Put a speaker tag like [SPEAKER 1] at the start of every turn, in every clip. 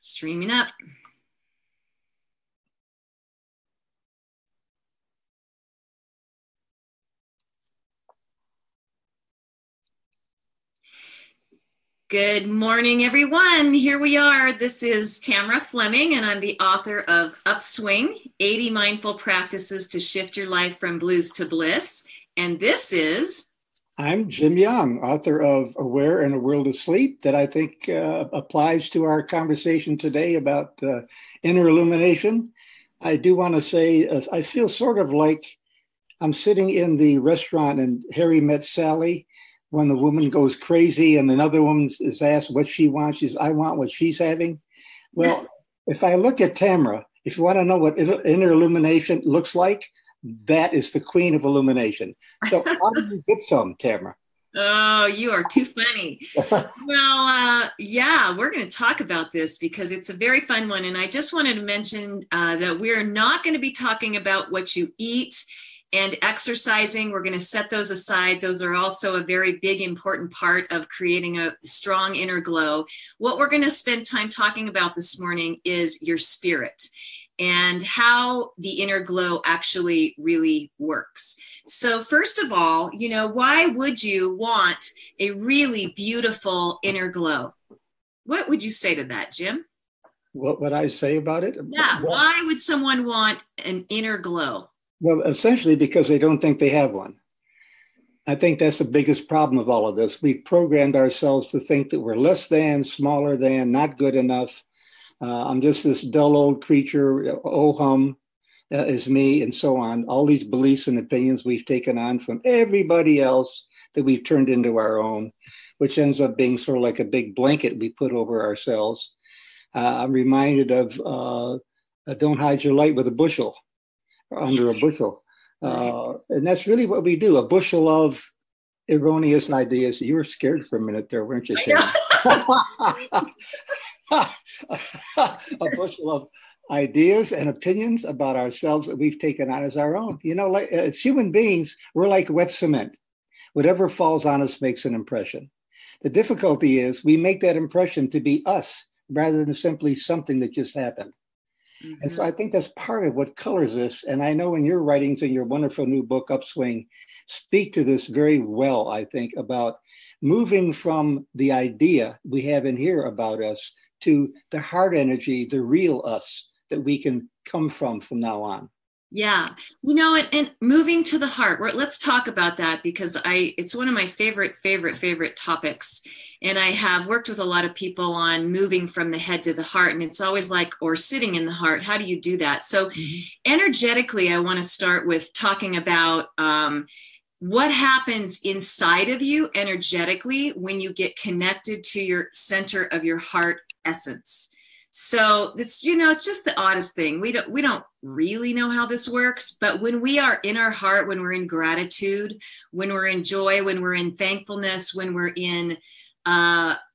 [SPEAKER 1] Streaming up. Good morning, everyone. Here we are. This is Tamara Fleming, and I'm the author of UPSWING, 80 Mindful Practices to Shift Your Life from Blues to Bliss. And this is...
[SPEAKER 2] I'm Jim Young, author of Aware in a World of Sleep, that I think applies to our conversation today about inner illumination. I do want to say, I feel sort of like I'm sitting in the restaurant and Harry Met Sally when the woman goes crazy and another woman is asked what she wants. She's, I want what she's having. Well, if I look at Tamara, if you want to know what inner illumination looks like, that is the queen of illumination. So how do you get some, Tamara?
[SPEAKER 1] Oh, you are too funny. Well, yeah, we're going to talk about this because it's a very fun one. And I just wanted to mention that we're not going to be talking about what you eat and exercising. We're going to set those aside. Those are also a very big, important part of creating a strong inner glow. What we're going to spend time talking about this morning is your spirit and how the inner glow actually really works. So first of all, you know, why would you want a really beautiful inner glow? What would you say to that, Jim?
[SPEAKER 2] What would I say about it?
[SPEAKER 1] Yeah, why would someone want an inner glow?
[SPEAKER 2] Well, essentially because they don't think they have one. I think that's the biggest problem of all of this. We've programmed ourselves to think that we're less than, smaller than, not good enough. I'm just this dull old creature, oh hum is me, and so on. All these beliefs and opinions we've taken on from everybody else that we've turned into our own, which ends up being sort of like a big blanket we put over ourselves. I'm reminded of don't hide your light with a bushel. Under a bushel. And that's really what we do, a bushel of erroneous ideas. You were scared for a minute there, weren't you? A bushel of ideas and opinions about ourselves that we've taken on as our own. You know, like as human beings, we're like wet cement. Whatever falls on us makes an impression. The difficulty is we make that impression to be us rather than simply something that just happened. Mm-hmm. And so I think that's part of what colors this. And I know in your writings in your wonderful new book, UPSWING, speak to this very well, I think, about moving from the idea we have in here about us to the heart energy, the real us that we can come from now on.
[SPEAKER 1] Yeah. You know, and moving to the heart, let's talk about that because it's one of my favorite topics. And I have worked with a lot of people on moving from the head to the heart. And it's always like, or sitting in the heart. How do you do that? So energetically, I want to start with talking about what happens inside of you energetically when you get connected to your center of your heart essence. So it's, you know, it's just the oddest thing. We don't really know how this works, but when we are in our heart, when we're in gratitude, when we're in joy, when we're in thankfulness, when we're in,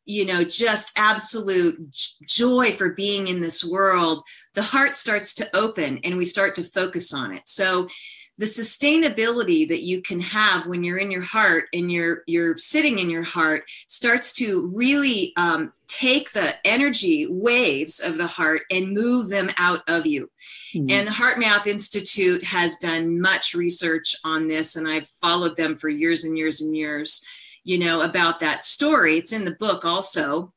[SPEAKER 1] you know, just absolute joy for being in this world, the heart starts to open and we start to focus on it. So the sustainability that you can have when you're in your heart and you're sitting in your heart starts to really take the energy waves of the heart and move them out of you. Mm-hmm. And the Heart Math Institute has done much research on this, and I've followed them for years and years and years, you know, about that story. It's in the book also.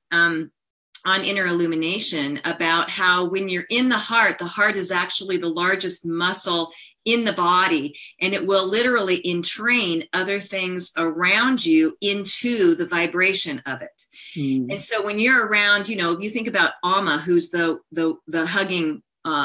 [SPEAKER 1] On inner illumination, about how when you're in the heart is actually the largest muscle in the body, and it will literally entrain other things around you into the vibration of it. And so when you're around, you know, you think about Amma, who's the hugging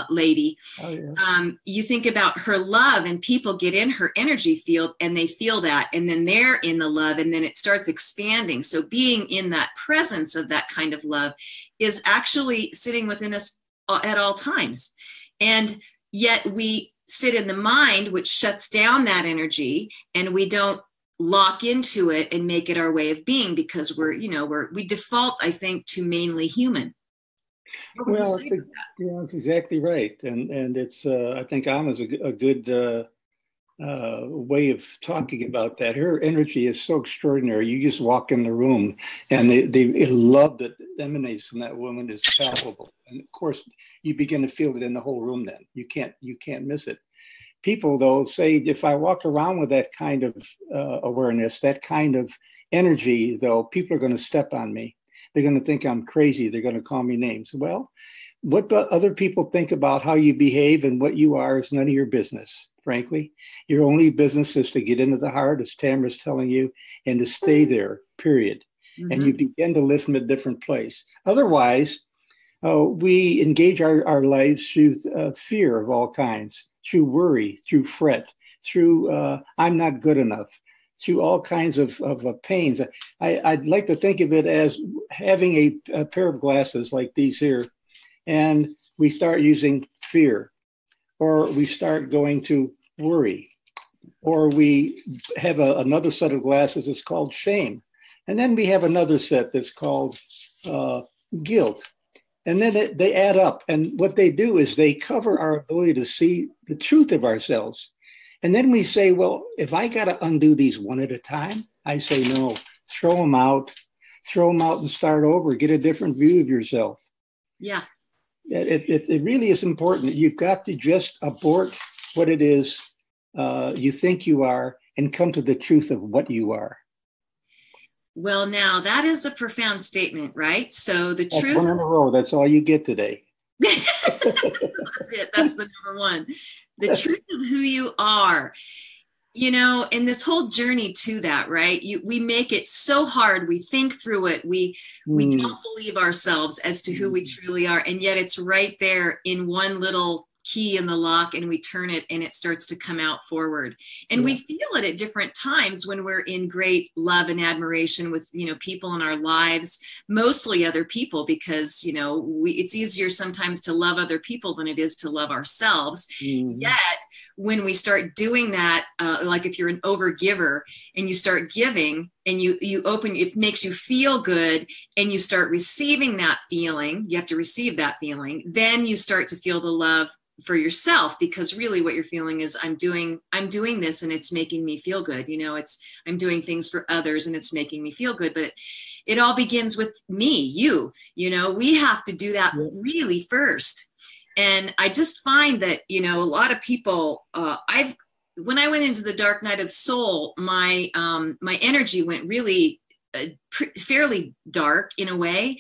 [SPEAKER 1] lady. Oh, yeah. You think about her love, and people get in her energy field and they feel that, and then they're in the love, and then it starts expanding. So being in that presence of that kind of love is actually sitting within us at all times. And yet we sit in the mind, which shuts down that energy, and we don't lock into it and make it our way of being because we default, I think, to mainly human.
[SPEAKER 2] Well, that's exactly right, and it's I think Amma's a good way of talking about that. Her energy is so extraordinary. You just walk in the room and the love that emanates from that woman is palpable. And of course, you begin to feel it in the whole room then. You can't miss it. People, though, say if I walk around with that kind of awareness, that kind of energy, though, people are going to step on me. They're going to think I'm crazy. They're going to call me names. Well, what the other people think about how you behave and what you are is none of your business, frankly. Your only business is to get into the heart, as Tamara's telling you, and to stay there, period. Mm-hmm. And you begin to live from a different place. Otherwise, we engage our lives through fear of all kinds, through worry, through fret, through I'm not good enough, through all kinds of pains. I'd like to think of it as having a pair of glasses like these here, and we start using fear, or we start going to worry, or we have another set of glasses that's called shame. And then we have another set that's called guilt. And then they add up. And what they do is they cover our ability to see the truth of ourselves. And then we say, well, if I got to undo these one at a time, I say, no, throw them out and start over. Get a different view of yourself.
[SPEAKER 1] Yeah.
[SPEAKER 2] It really is important. You've got to just abort what it is you think you are and come to the truth of what you are.
[SPEAKER 1] Well, now that is a profound statement, right? So the
[SPEAKER 2] That's
[SPEAKER 1] truth.
[SPEAKER 2] One in a row. That's all you get today.
[SPEAKER 1] That's it. That's the number one. The truth of who you are. You know, in this whole journey to that, right? We make it so hard. We think through it. We don't believe ourselves as to who we truly are. And yet it's right there in one little key in the lock, and we turn it and it starts to come out forward. And we feel it at different times when we're in great love and admiration with, you know, people in our lives, mostly other people, because, you know, it's easier sometimes to love other people than it is to love ourselves. Yet when we start doing that, like if you're an overgiver and you start giving and you open, it makes you feel good and you start receiving that feeling, you have to receive that feeling, then you start to feel the love for yourself, because really what you're feeling is I'm doing this and it's making me feel good. You know, I'm doing things for others and it's making me feel good, but it all begins with me, you know, we have to do that really first. And I just find that, you know, a lot of people, when I went into the dark night of the soul, my energy went really fairly dark in a way.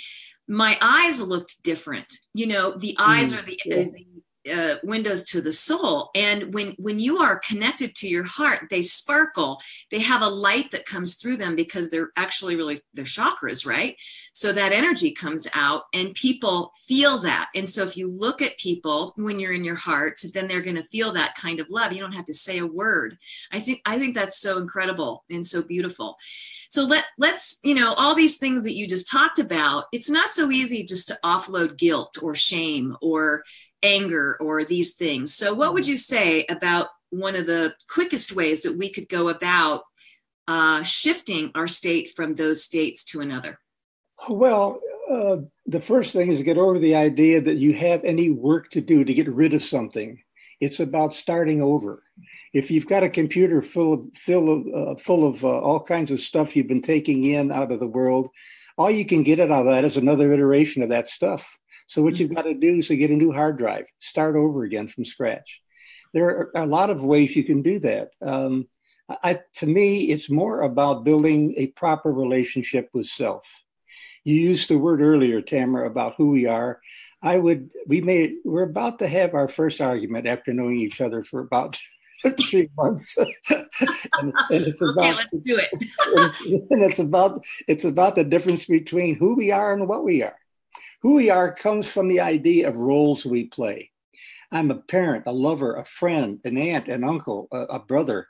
[SPEAKER 1] My eyes looked different. You know, the eyes are the windows to the soul. And when you are connected to your heart, they sparkle. They have a light that comes through them because they're actually really, they're chakras, right? So that energy comes out and people feel that. And so if you look at people when you're in your heart, then they're going to feel that kind of love. You don't have to say a word. I think that's so incredible and so beautiful. So let's, you know, all these things that you just talked about, it's not so easy just to offload guilt or shame or anger or these things. So what would you say about one of the quickest ways that we could go about shifting our state from those states to another?
[SPEAKER 2] Well, the first thing is to get over the idea that you have any work to do to get rid of something. It's about starting over. If you've got a computer full of all kinds of stuff you've been taking in out of the world, all you can get out of that is another iteration of that stuff. So what you've got to do is to get a new hard drive, start over again from scratch. There are a lot of ways you can do that. To me, it's more about building a proper relationship with self. You used the word earlier, Tamara, about who we are. We're about to have our first argument after knowing each other for about 3 months. and it's about,
[SPEAKER 1] okay, let's do it.
[SPEAKER 2] And it's about the difference between who we are and what we are. Who we are comes from the idea of roles we play. I'm a parent, a lover, a friend, an aunt, an uncle, a brother,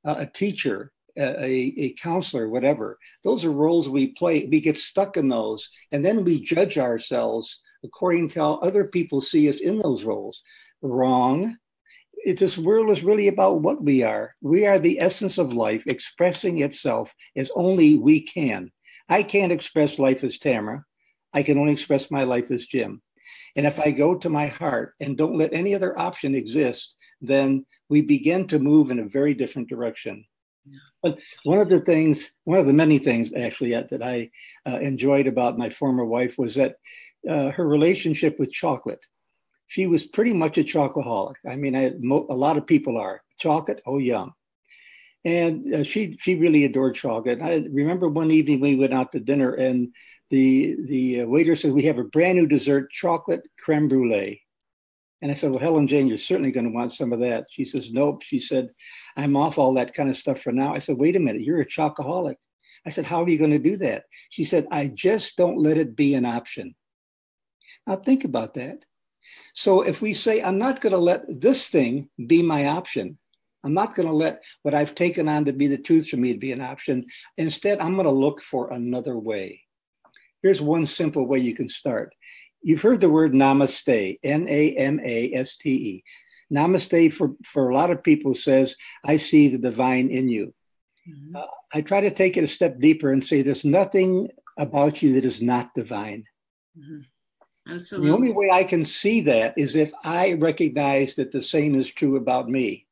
[SPEAKER 2] a teacher, a counselor, whatever. Those are roles we play. We get stuck in those, and then we judge ourselves according to how other people see us in those roles. Wrong. This world is really about what we are. We are the essence of life expressing itself as only we can. I can't express life as Tamara. I can only express my life as Jim. And if I go to my heart and don't let any other option exist, then we begin to move in a very different direction. But one of the many things actually that I enjoyed about my former wife was that her relationship with chocolate. She was pretty much a chocoholic. I mean, a lot of people are. Chocolate, oh, yum. And she really adored chocolate. I remember one evening we went out to dinner, and the waiter said, "We have a brand new dessert, chocolate creme brulee." And I said, "Well, Helen Jane, you're certainly going to want some of that." She says, "Nope." She said, "I'm off all that kind of stuff for now." I said, "Wait a minute, you're a chocoholic." I said, "How are you going to do that?" She said, "I just don't let it be an option." Now think about that. So if we say, I'm not going to let this thing be my option, I'm not going to let what I've taken on to be the truth for me to be an option. Instead, I'm going to look for another way. Here's one simple way you can start. You've heard the word namaste, Namaste. Namaste for a lot of people says, I see the divine in you. Mm-hmm. I try to take it a step deeper and say there's nothing about you that is not divine.
[SPEAKER 1] Mm-hmm. Absolutely.
[SPEAKER 2] The only way I can see that is if I recognize that the same is true about me.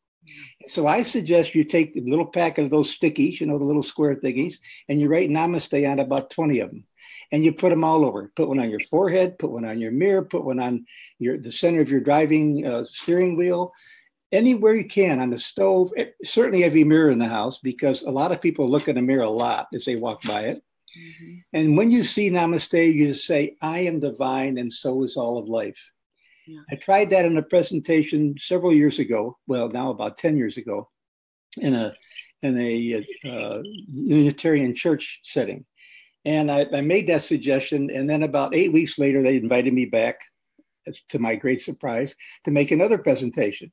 [SPEAKER 2] So I suggest you take the little packet of those stickies, the little square thingies, and you write namaste on about 20 of them. And you put them all over. Put one on your forehead, put one on your mirror, put one on the center of your driving steering wheel, anywhere you can, on the stove. Certainly every mirror in the house, because a lot of people look in the mirror a lot as they walk by it. Mm-hmm. And when you see namaste, you just say, I am divine and so is all of life. Yeah. I tried that in a presentation several years ago. Well, now about 10 years ago in a Unitarian church setting. And I made that suggestion. And then about 8 weeks later, they invited me back, to my great surprise, to make another presentation.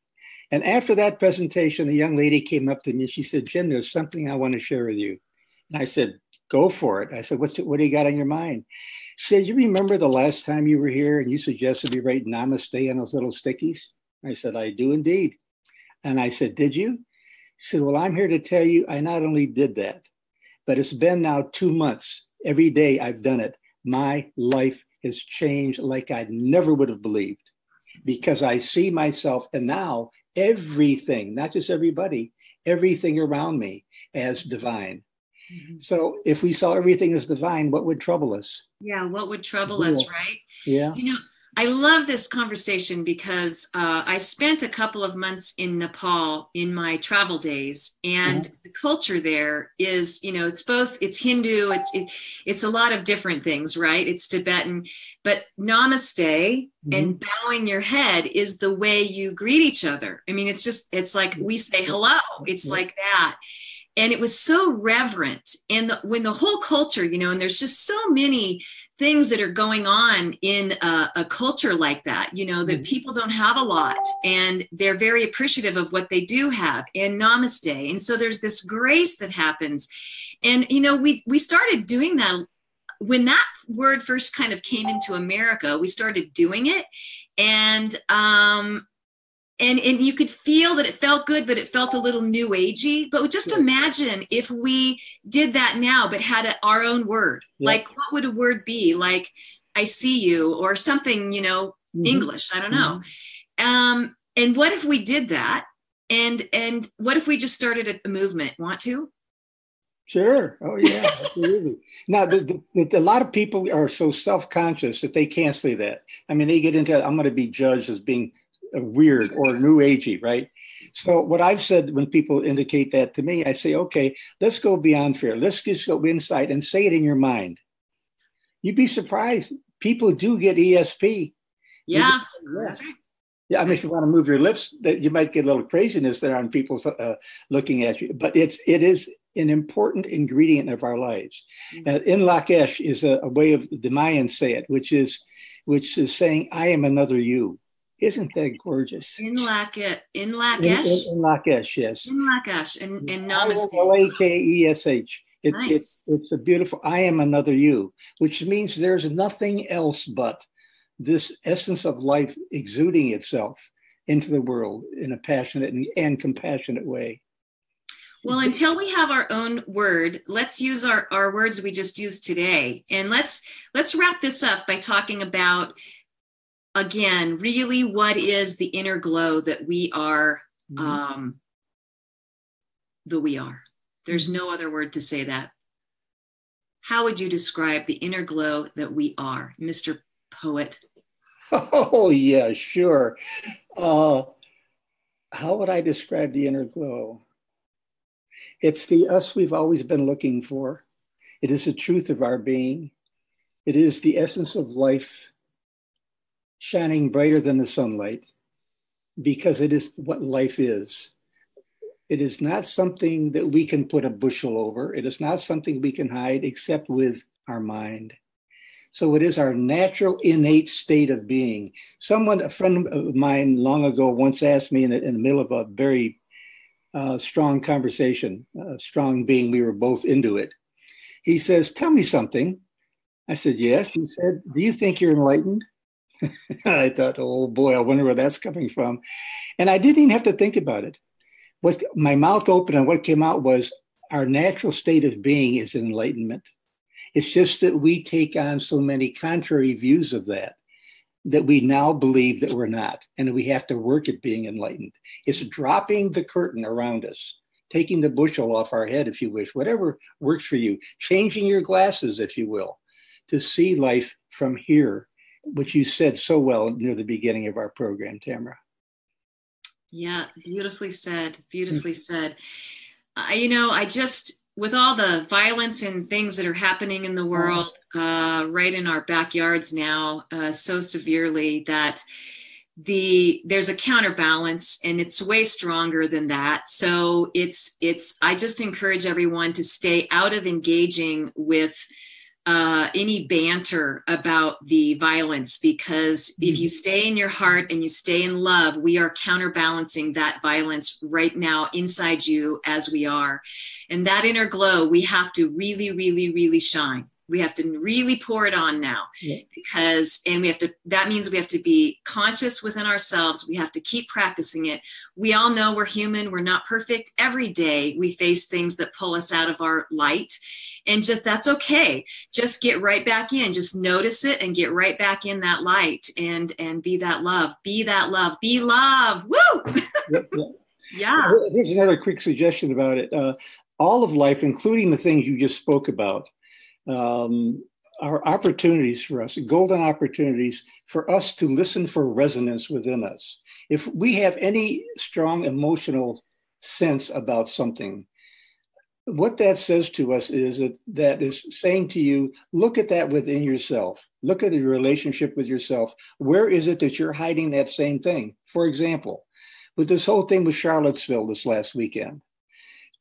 [SPEAKER 2] And after that presentation, a young lady came up to me and she said, Jim, there's something I want to share with you. And I said, go for it. I said, what do you got on your mind? She said, you remember the last time you were here and you suggested me write namaste on those little stickies? I said, I do indeed. And I said, did you? She said, well, I'm here to tell you I not only did that, but it's been now 2 months. Every day I've done it. My life has changed like I never would have believed, because I see myself, and now everything, not just everybody, everything around me as divine. Mm-hmm. So if we saw everything as divine, what would trouble us?
[SPEAKER 1] Yeah, what would trouble us, right?
[SPEAKER 2] Yeah.
[SPEAKER 1] I love this conversation because I spent a couple of months in Nepal in my travel days, and the culture there is, it's Hindu, it's a lot of different things, right? It's Tibetan, but namaste and bowing your head is the way you greet each other. I mean, it's like we say hello. It's like that. And it was so reverent. And when the whole culture, and there's just so many things that are going on in a culture like that, that people don't have a lot, and they're very appreciative of what they do have, and namaste. And so there's this grace that happens. And, we started doing that when that word first kind of came into America. We started doing it, and you could feel that it felt good, but it felt a little new agey. But just imagine if we did that now, but had our own word. Like, what would a word be? Like, I see you, or something, English, I don't know. And what if we did that? And what if we just started a movement? Want to?
[SPEAKER 2] Sure. Oh, yeah, absolutely. Now, a lot of people are so self-conscious that they can't say that. I mean, they get into, I'm going to be judged as being weird or new agey, right? So what I've said when people indicate that to me, I say, okay, let's go beyond fear. Let's just go inside and say it in your mind. You'd be surprised. People do get ESP.
[SPEAKER 1] Yeah, that's right.
[SPEAKER 2] Yeah, I mean, if you want to move your lips, that you might get a little craziness there on people looking at you. But it is an important ingredient of our lives. In Lakesh is a way of the Mayans say it, which is saying, I am another you. Isn't that gorgeous?
[SPEAKER 1] In Lakesh?
[SPEAKER 2] In Lakesh, yes.
[SPEAKER 1] In Lakesh, in Namaste.
[SPEAKER 2] Lakesh.
[SPEAKER 1] Nice.
[SPEAKER 2] It's a beautiful, I am another you, which means there's nothing else but this essence of life exuding itself into the world in a passionate and compassionate way.
[SPEAKER 1] Well, until we have our own word, let's use our words we just used today. And let's wrap this up by talking about again, really, what is the inner glow that we are, that we are? There's no other word to say that. How would you describe the inner glow that we are, Mr. Poet?
[SPEAKER 2] Oh, yeah, sure. How would I describe the inner glow? It's the us we've always been looking for. It is the truth of our being. It is the essence of life shining brighter than the sunlight, because it is what life is. It is not something that we can put a bushel over. It is not something we can hide except with our mind. So it is our natural, innate state of being. A friend of mine long ago once asked me in the middle of a very strong conversation, strong being, we were both into it. He says, "Tell me something." I said, "Yes." He said, "Do you think you're enlightened?" I thought, oh boy, I wonder where that's coming from. And I didn't even have to think about it. What my mouth opened and what came out was, our natural state of being is enlightenment. It's just that we take on so many contrary views of that we now believe that we're not, and we have to work at being enlightened. It's dropping the curtain around us, taking the bushel off our head, if you wish, whatever works for you, changing your glasses, if you will, to see life from here, which you said so well near the beginning of our program, Tamara.
[SPEAKER 1] Yeah, beautifully said, beautifully said. I just, with all the violence and things that are happening in the world, right in our backyards now, so severely, that there's a counterbalance, and it's way stronger than that. So I just encourage everyone to stay out of engaging with any banter about the violence, because if you stay in your heart and you stay in love, we are counterbalancing that violence right now inside you as we are. And that inner glow, we have to really, really, really shine. We have to really pour it on now, that means we have to be conscious within ourselves. We have to keep practicing it. We all know we're human. We're not perfect. Every day we face things that pull us out of our light, and that's okay. Just get right back in, just notice it and get right back in that light, and be that love, be love. Woo! Yeah.
[SPEAKER 2] Here's another quick suggestion about it. All of life, including the things you just spoke about, are opportunities for us, golden opportunities for us to listen for resonance within us. If we have any strong emotional sense about something, what that says to us is that is saying to you, look at that within yourself. Look at your relationship with yourself. Where is it that you're hiding that same thing? For example, with this whole thing with Charlottesville this last weekend,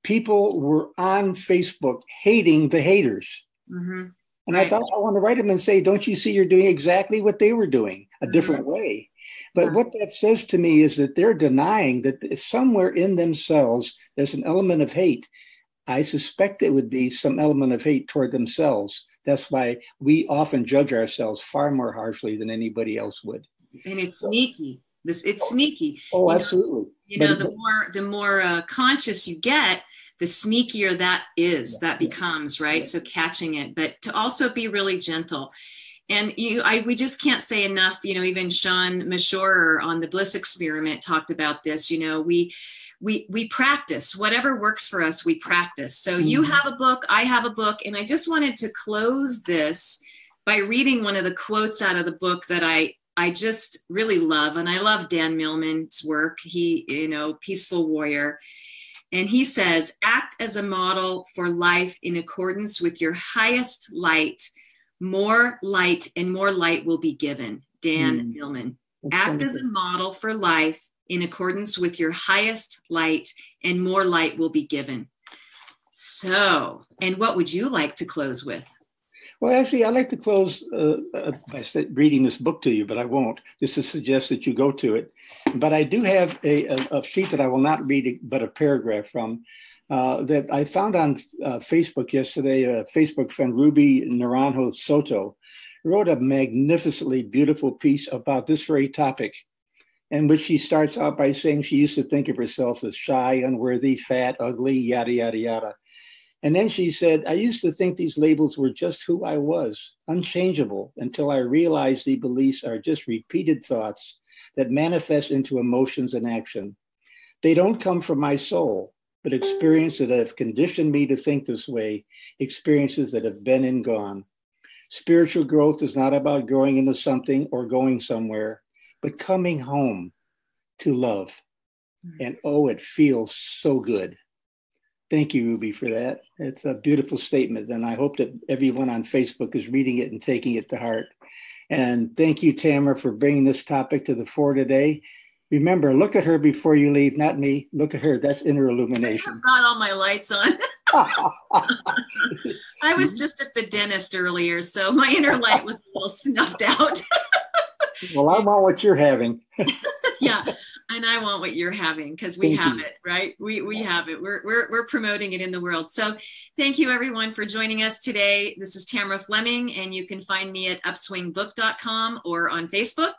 [SPEAKER 2] people were on Facebook hating the haters. Mm-hmm. And right. I thought, I want to write them and say, don't you see you're doing exactly what they were doing, a different way? But what that says to me is that they're denying that somewhere in themselves, there's an element of hate. I suspect it would be some element of hate toward themselves. That's why we often judge ourselves far more harshly than anybody else would.
[SPEAKER 1] And it's sneaky. It's sneaky.
[SPEAKER 2] Oh, absolutely.
[SPEAKER 1] The more conscious you get, the sneakier that becomes, right? So catching it, but to also be really gentle. And we just can't say enough, even Sean Mashorer on the Bliss Experiment talked about this. We practice whatever works for us. We practice. So you have a book, I have a book, and I just wanted to close this by reading one of the quotes out of the book that I just really love. And I love Dan Millman's work. He, Peaceful Warrior. And he says, act as a model for life in accordance with your highest light. More light and more light will be given. Dan Millman. Act as a model for life in accordance with your highest light, and more light will be given. So, and what would you like to close with?
[SPEAKER 2] Well, actually, I'd like to close by reading this book to you, but I won't, just to suggest that you go to it. But I do have a sheet that I will not read, but a paragraph from, that I found on Facebook yesterday. A Facebook friend, Ruby Naranjo Soto, wrote a magnificently beautiful piece about this very topic, in which she starts out by saying she used to think of herself as shy, unworthy, fat, ugly, yada, yada, yada. And then she said, I used to think these labels were just who I was, unchangeable, until I realized these beliefs are just repeated thoughts that manifest into emotions and action. They don't come from my soul, but experiences that have conditioned me to think this way, experiences that have been and gone. Spiritual growth is not about growing into something or going somewhere, but coming home to love. And oh, it feels so good. Thank you, Ruby, for that. It's a beautiful statement, and I hope that everyone on Facebook is reading it and taking it to heart. And thank you, Tamara, for bringing this topic to the fore today. Remember, look at her before you leave, not me. Look at her. That's inner illumination.
[SPEAKER 1] I've got all my lights on. I was just at the dentist earlier, so my inner light was a little snuffed out.
[SPEAKER 2] Well, I want what you're having.
[SPEAKER 1] Yeah, and I want what you're having because we have it, right? We have it. We're promoting it in the world. So thank you everyone for joining us today. This is Tamara Fleming, and you can find me at upswingbook.com or on Facebook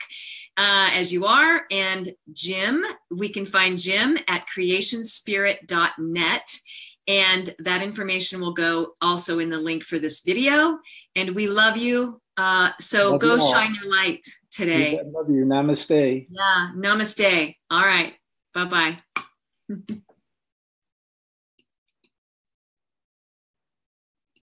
[SPEAKER 1] as you are. And Jim, we can find Jim at creationspirit.net. And that information will go also in the link for this video. And we love you. So love go shine your light today.
[SPEAKER 2] Love you. Namaste.
[SPEAKER 1] Yeah. Namaste. All right. Bye-bye.